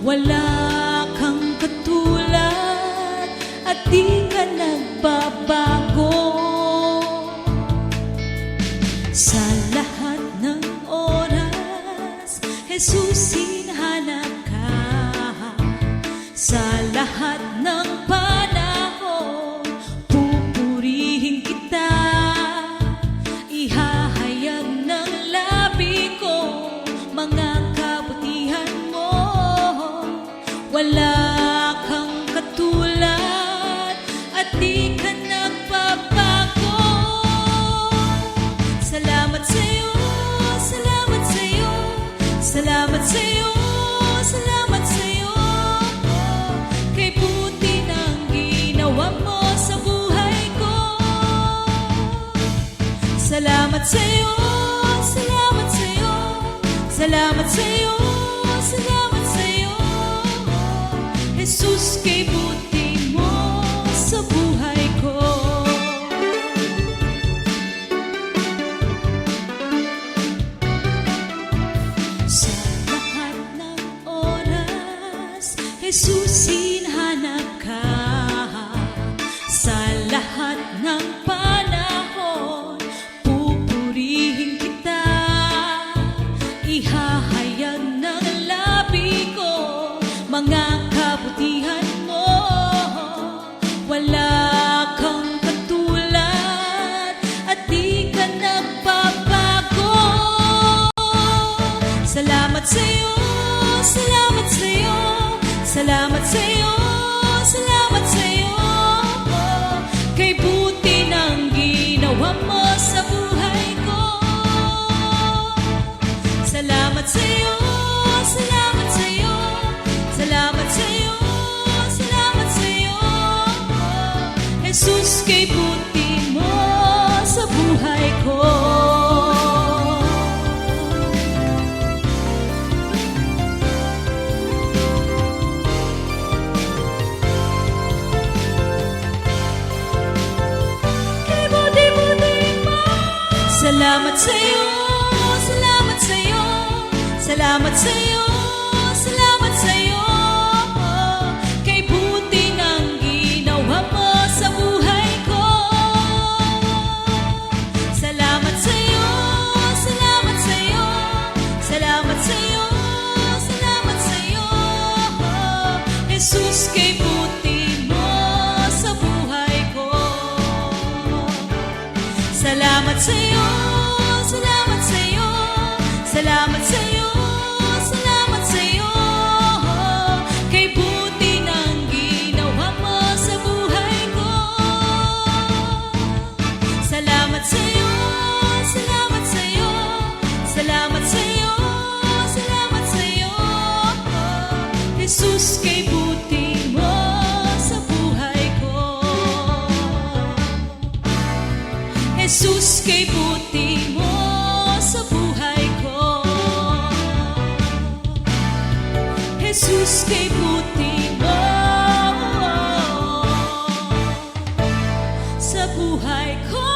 Wala kang katulad at di ka nagbabago. Sa lahat ng oras, Jesus, hinahanap ka. Sa lahat ng panahon, pupurihin kita. Ihahayag ng labi ko mga kabutihan mo. Wala kang katulad at di ka nagbabago. Salamat sa'yo, salamat sa'yo, salamat sa'yo, salamat sa'yo. Kay buti ng ginawa mo sa buhay ko. Salamat sa'yo, salamat sa'yo, salamat sa'yo, salamat sa'yo. Jesus, kay buti mo sa buhay ko. Sa lahat ng oras, Jesus, hinahanap ka. Sa lahat ng panahon, pupurihin kita. Ihahayag ng labi ko mga kabutihan mo. Wala kang katulad at di ka nagbabago. Salamat sa'yo, salamat sa'yo, salamat sa'yo, salamat sa'yo. Kay buti ng ginawa mo sa buhay ko. Salamat sa'yo, salamat sa'yo, salamat sa'yo, salamat sa'yo. Jesus, kay buti mo sa buhay ko. Salamat sa'yo, salamat sa'yo, salamat sa'yo, salamat sa'yo. Kay buti ng ginawa mo sa buhay ko. Salamat sa'yo, salamat sa'yo, salamat sa'yo, salamat sa'yo. Jesus, kay buti mo sa buhay ko. Salamat sa'yo, salamat sa'yo, salamat sa'yo, salamat sa'yo. Kay buti ng ginawa mo sa buhay ko. Salamat sa'yo, salamat sa'yo, salamat sa'yo, salamat sa'yo. Jesus, kay buti mo sa buhay ko. Jesus, kay buti mo sa buhay ko. Jesus, kay buti mo sa buhay ko.